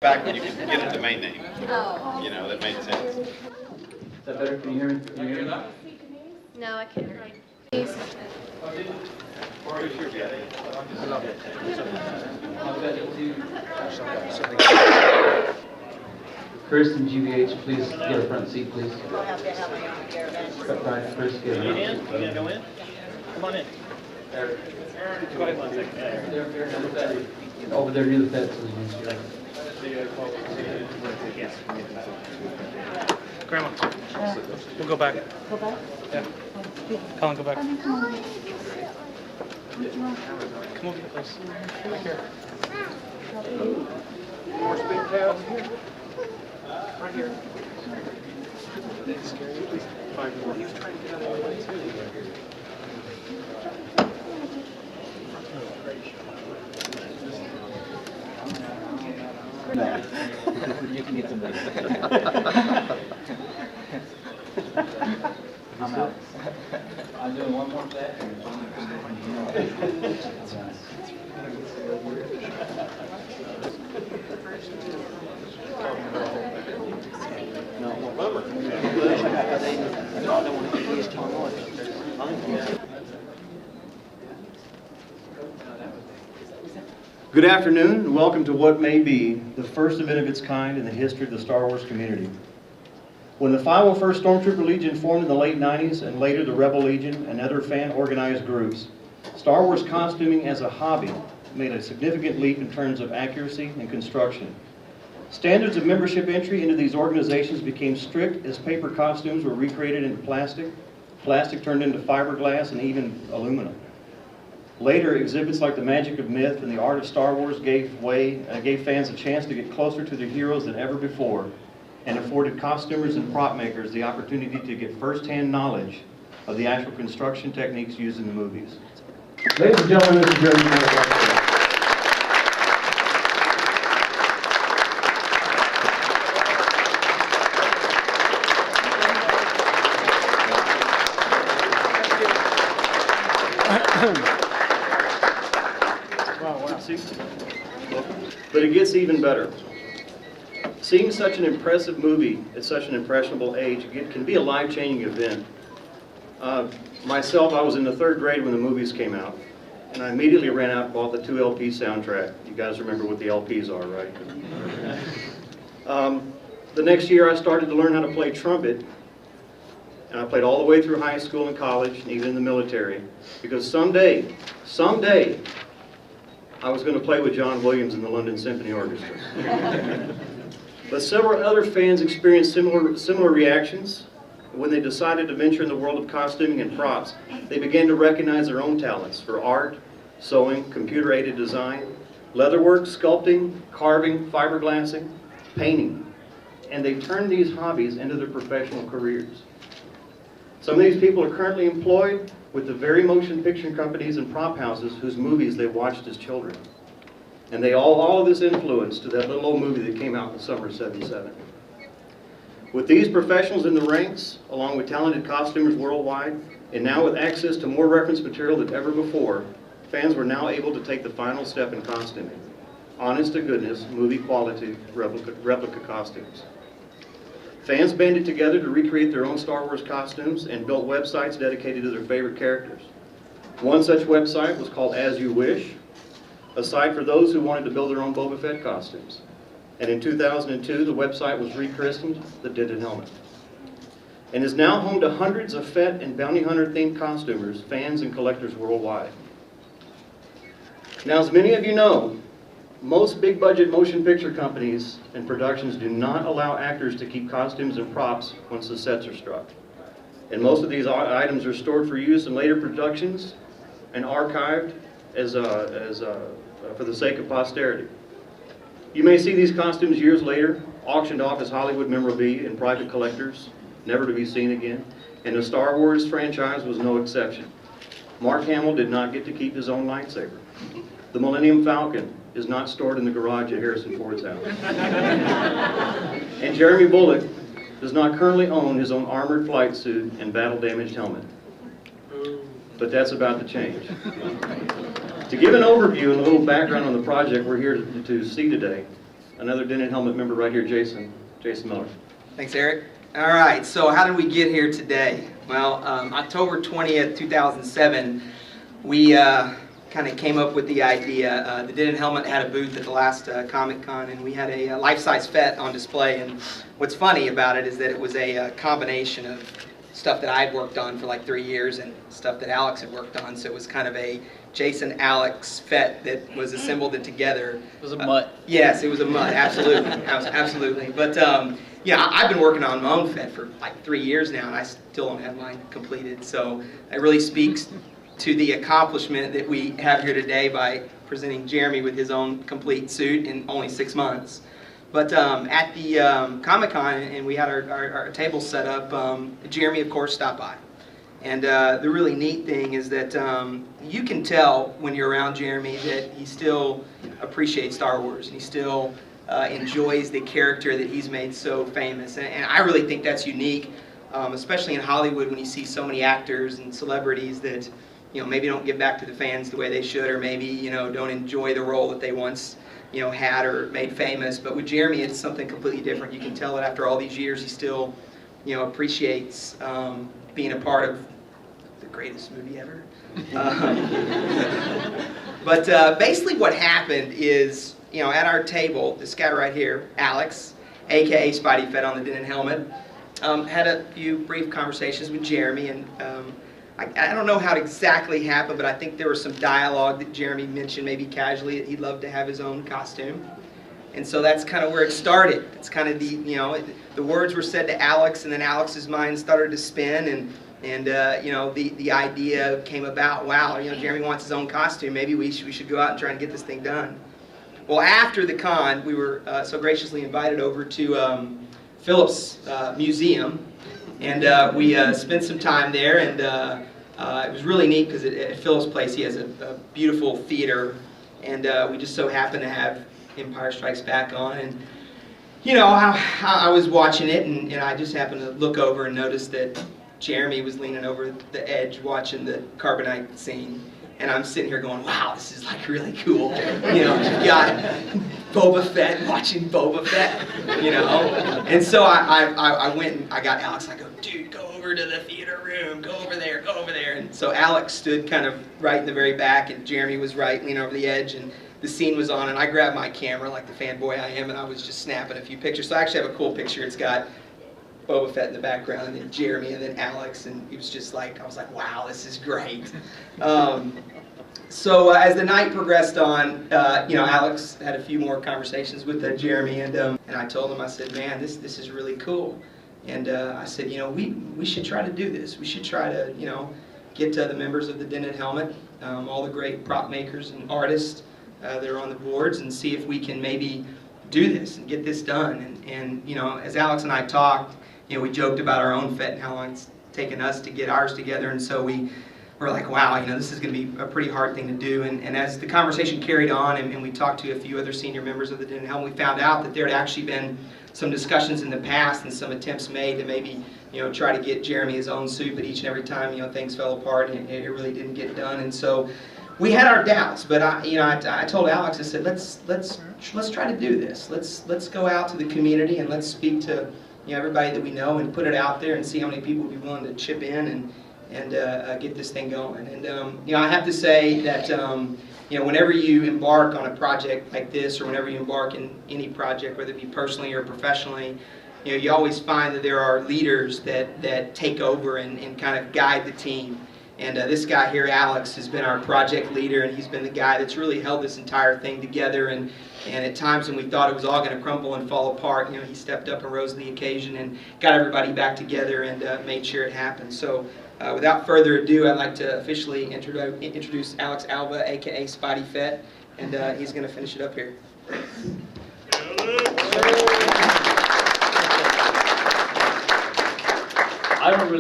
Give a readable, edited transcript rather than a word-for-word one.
back when you could get a domain name. You know, that made sense. Is that better? Can you hear me? Can you hear me? No, I can't hear you. Please. Chris and GBH, please get a front seat, please. I'll have to have my own caravan. Right, Chris, get You it. in? You gonna go in? Come on in. Go ahead 1 second. Over there near the fence. Yes. Grandma, we'll go back. Go back? Yeah. Colin, go back. Come over here, please. Right here. More speed tabs here. Right here. Please. 5 more. He was trying to get out of the way too. You can get somebody. I'm out. I'm doing one more set. No, remember. I don't want to get too much. Good afternoon, and welcome to what may be the first event of its kind in the history of the Star Wars community. When the 501st Stormtrooper Legion formed in the late 90s, and later the Rebel Legion and other fan-organized groups, Star Wars costuming as a hobby made a significant leap in terms of accuracy and construction. Standards of membership entry into these organizations became strict as paper costumes were recreated into plastic, plastic turned into fiberglass, and even aluminum. Later, exhibits like The Magic of Myth and The Art of Star Wars gave fans a chance to get closer to their heroes than ever before, and afforded costumers and prop makers the opportunity to get first-hand knowledge of the actual construction techniques used in the movies. Ladies and gentlemen, this is Jeremy Bulloch. But it gets even better. Seeing such an impressive movie at such an impressionable age can be a life-changing event. Myself, I was in the 3rd grade when the movies came out, and I immediately ran out and bought the 2 LP soundtrack. You guys remember what the LPs are, right? The next year I started to learn how to play trumpet, and I played all the way through high school and college, and even in the military, because someday, I was going to play with John Williams in the London Symphony Orchestra. But several other fans experienced similar reactions. When they decided to venture in the world of costuming and props, they began to recognize their own talents for art, sewing, computer-aided design, leatherwork, sculpting, carving, fiberglassing, painting. And they turned these hobbies into their professional careers. Some of these people are currently employed with the very motion picture companies and prop houses whose movies they watched as children. And they all of this influence to that little old movie that came out in the summer of '77. With these professionals in the ranks, along with talented costumers worldwide, and now with access to more reference material than ever before, fans were now able to take the final step in costuming. Honest to goodness, movie quality replica costumes. Fans banded together to recreate their own Star Wars costumes and built websites dedicated to their favorite characters. One such website was called As You Wish, a site for those who wanted to build their own Boba Fett costumes. And in 2002, the website was rechristened The Dented Helmet, and is now home to hundreds of Fett and Bounty Hunter themed costumers, fans, and collectors worldwide. Now, as many of you know, most big budget motion picture companies and productions do not allow actors to keep costumes and props once the sets are struck. And most of these items are stored for use in later productions and archived for the sake of posterity. You may see these costumes years later, auctioned off as Hollywood memorabilia and private collectors, never to be seen again, and the Star Wars franchise was no exception. Mark Hamill did not get to keep his own lightsaber. The Millennium Falcon is not stored in the garage at Harrison Ford's house. And Jeremy Bulloch does not currently own his own armored flight suit and battle-damaged helmet. But that's about to change. To give an overview and a little background on the project we're here to see today, another Denon Helmet member right here, Jason Miller. Thanks, Eric. All right, so how did we get here today? Well, October 20th, 2007, we kind of came up with the idea. The Denon Helmet had a booth at the last Comic-Con, and we had a life-size Fett on display. And what's funny about it is that it was a combination of stuff that I'd worked on for like 3 years and stuff that Alex had worked on. So it was kind of a Jason Alex Fett that was assembled together. It was a mutt. Yes, it was a mutt, absolutely, absolutely. But yeah, I've been working on my own Fett for like 3 years now, and I still don't have mine completed. So it really speaks to the accomplishment that we have here today by presenting Jeremy with his own complete suit in only 6 months. But at the Comic-Con, and we had our table set up, Jeremy, of course, stopped by. And the really neat thing is that you can tell when you're around Jeremy that he still appreciates Star Wars, and he still enjoys the character that he's made so famous. And I really think that's unique, especially in Hollywood, when you see so many actors and celebrities that, you know, maybe don't give back to the fans the way they should, or maybe, you know, don't enjoy the role that they once, you know, had or made famous. But with Jeremy, it's something completely different. You can tell that after all these years, he still, you know, appreciates being a part of the greatest movie ever. But basically what happened is, you know, at our table, this guy right here, Alex, aka Spidey Fett on the Denon Helmet, had a few brief conversations with Jeremy, and I don't know how it exactly happened, but I think there was some dialogue that Jeremy mentioned maybe casually that he'd love to have his own costume. And so that's kind of where it started. It's kind of the, you know, the words were said to Alex, and then Alex's mind started to spin, and you know, the idea came about, wow, you know, Jeremy wants his own costume, maybe we should go out and try and get this thing done. Well, after the con, we were so graciously invited over to Phillips Museum, and we spent some time there, and it was really neat because at Phillips Place he has a beautiful theater, and we just so happened to have Empire Strikes Back on, and you know, I was watching it, and I just happened to look over and notice that Jeremy was leaning over the edge watching the carbonite scene. And I'm sitting here going, wow, this is like really cool. You know, you've got Boba Fett watching Boba Fett, you know. And so I went and I got Alex. I go, dude, go over to the theater room. Go over there, go over there. And so Alex stood kind of right in the very back, and Jeremy was right, leaning over the edge. And the scene was on, and I grabbed my camera like the fanboy I am, and I was just snapping a few pictures. So I actually have a cool picture. It's got Boba Fett in the background, and then Jeremy, and then Alex, and it was just like, I was like, wow, this is great. So as the night progressed on, you know, Alex had a few more conversations with Jeremy, and I told him, I said, man, this is really cool. And I said, you know, we should try to do this. We should try to, you know, get the members of the Denon Helmet, all the great prop makers and artists that are on the boards, and see if we can maybe do this and get this done. And you know, as Alex and I talked, you know, we joked about our own Fett and how long it's taken us to get ours together, and so we're like, wow, you know, this is going to be a pretty hard thing to do. And as the conversation carried on, and we talked to a few other senior members of the Denon Helmet, we found out that there had actually been some discussions in the past and some attempts made to maybe, you know, try to get Jeremy his own suit, but each and every time, you know, things fell apart and it really didn't get done. And so we had our doubts, but I told Alex, I said, let's try to do this. Let's go out to the community and let's speak to, you know, everybody that we know and put it out there and see how many people would be willing to chip in and get this thing going. And you know, I have to say that you know, whenever you embark on a project like this, or whenever you embark in any project, whether it be personally or professionally, you know, you always find that there are leaders that take over and kind of guide the team. And this guy here, Alex, has been our project leader, and he's been the guy that's really held this entire thing together. And at times when we thought it was all going to crumble and fall apart, you know, he stepped up and rose to the occasion and got everybody back together and made sure it happened. So without further ado, I'd like to officially introduce Alex Alba, aka Spidey Fett, and he's going to finish it up here. I don't really